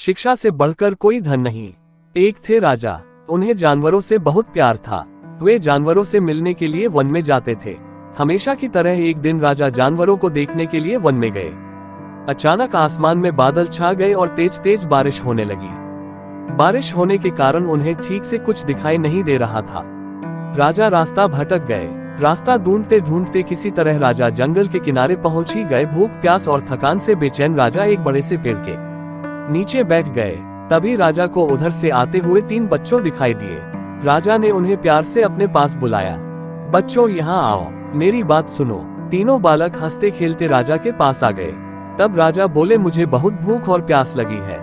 शिक्षा से बढ़कर कोई धन नहीं। एक थे राजा, उन्हें जानवरों से बहुत प्यार था। वे जानवरों से मिलने के लिए वन में जाते थे। हमेशा की तरह एक दिन राजा जानवरों को देखने के लिए वन में गए। अचानक आसमान में बादल छा गए और तेज तेज बारिश होने लगी। बारिश होने के कारण उन्हें ठीक से कुछ दिखाई नहीं दे रहा था। राजा रास्ता भटक गए। रास्ता ढूंढते ढूंढते किसी तरह राजा जंगल के किनारे पहुंच ही गए। भूख प्यास और थकान से बेचैन राजा एक बड़े से पेड़ के नीचे बैठ गए। तभी राजा को उधर से आते हुए 3 बच्चों दिखाई दिए। राजा ने उन्हें प्यार से अपने पास बुलाया। बच्चों, यहाँ आओ, मेरी बात सुनो। तीनों बालक हंसते खेलते राजा के पास आ गए। तब राजा बोले, मुझे बहुत भूख और प्यास लगी है,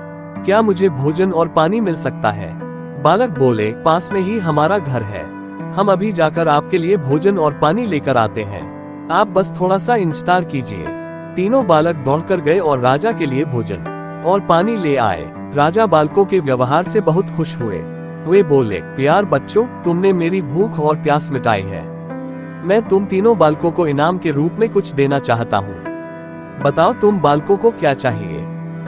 क्या मुझे भोजन और पानी मिल सकता है? बालक बोले, पास में ही हमारा घर है, हम अभी जाकर आपके लिए भोजन और पानी लेकर आते हैं, आप बस थोड़ा सा इंतजार कीजिए। तीनों बालक दौड़कर गए और राजा के लिए भोजन और पानी ले आए। राजा बालकों के व्यवहार से बहुत खुश हुए। वे बोले, प्यार बच्चों, तुमने मेरी भूख और प्यास मिटाई है। मैं तुम तीनों बालकों को इनाम के रूप में कुछ देना चाहता हूँ। बताओ तुम बालकों को क्या चाहिए?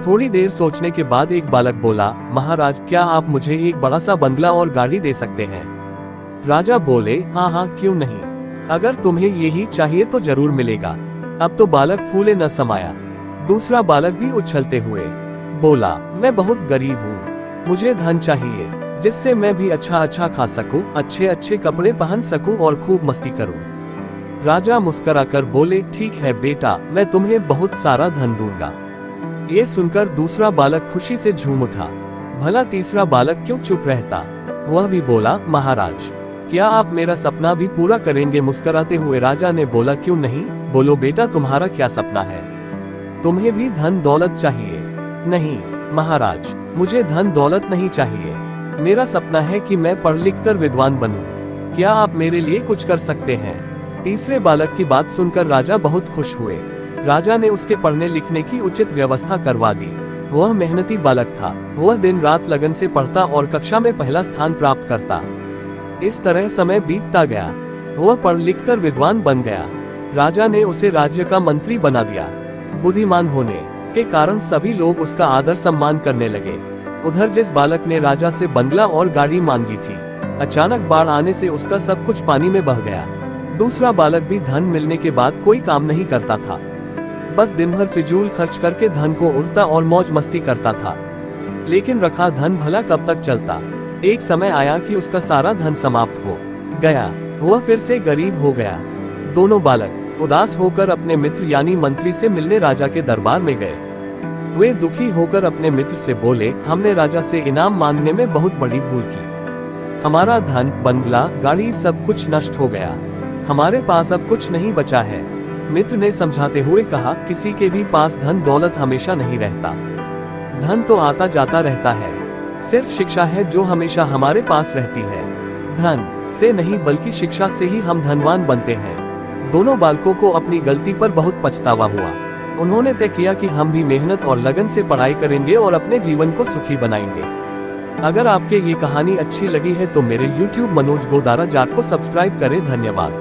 थोड़ी देर सोचने के बाद एक बालक बोला, महाराज, क्या आप मुझे एक बड़ा सा बंगला और गाड़ी दे सकते हैं? राजा बोले, हाँ हाँ, क्यों नहीं, अगर तुम्हें यही चाहिए तो जरूर मिलेगा। अब तो बालक फूले न समाया। दूसरा बालक भी उछलते हुए बोला, मैं बहुत गरीब हूँ, मुझे धन चाहिए जिससे मैं भी अच्छा खा सकूं, अच्छे कपड़े पहन सकूं और खूब मस्ती करूं। राजा मुस्कुराकर बोले, ठीक है बेटा, मैं तुम्हें बहुत सारा धन दूंगा। ये सुनकर दूसरा बालक खुशी से झूम उठा। भला तीसरा बालक क्यों चुप रहता? वह भी बोला, महाराज, क्या आप मेरा सपना भी पूरा करेंगे? मुस्कुराते हुए राजा ने बोला, क्यों नहीं, बोलो बेटा, तुम्हारा क्या सपना है? तुम्हें भी धन दौलत चाहिए? नहीं महाराज, मुझे धन दौलत नहीं चाहिए, मेरा सपना है कि मैं पढ़ लिख कर विद्वान बनूं। क्या आप मेरे लिए कुछ कर सकते हैं? तीसरे बालक की बात सुनकर राजा बहुत खुश हुए। राजा ने उसके पढ़ने लिखने की उचित व्यवस्था करवा दी। वह मेहनती बालक था। वह दिन रात लगन से पढ़ता और कक्षा में पहला स्थान प्राप्त करता। इस तरह समय बीतता गया। वह पढ़ लिख कर विद्वान बन गया। राजा ने उसे राज्य का मंत्री बना दिया। बुद्धिमान होने के कारण सभी लोग उसका आदर सम्मान करने लगे। उधर जिस बालक ने राजा से बंगला और गाड़ी मांगी थी, अचानक बाढ़ आने से उसका सब कुछ पानी में बह गया। दूसरा बालक भी धन मिलने के बाद कोई काम नहीं करता था, बस दिन भर फिजूल खर्च करके धन को उड़ता और मौज मस्ती करता था। लेकिन रखा धन भला कब तक चलता? एक समय आया कि उसका सारा धन समाप्त हो गया। वह फिर से गरीब हो गया। दोनों बालक उदास होकर अपने मित्र यानी मंत्री से मिलने राजा के दरबार में गए। वे दुखी होकर अपने मित्र से बोले, हमने राजा से इनाम मांगने में बहुत बड़ी भूल की। हमारा धन, बंगला, गाड़ी सब कुछ नष्ट हो गया। हमारे पास अब कुछ नहीं बचा है। मित्र ने समझाते हुए कहा, किसी के भी पास धन दौलत हमेशा नहीं रहता। धन तो आता जाता रहता है, सिर्फ शिक्षा है जो हमेशा हमारे पास रहती है। धन से नहीं बल्कि शिक्षा से ही हम धनवान बनते हैं। दोनों बालकों को अपनी गलती पर बहुत पछतावा हुआ। उन्होंने तय किया कि हम भी मेहनत और लगन से पढ़ाई करेंगे और अपने जीवन को सुखी बनाएंगे। अगर आपके ये कहानी अच्छी लगी है तो मेरे YouTube मनोज गोदारा जाट को सब्सक्राइब करें। धन्यवाद।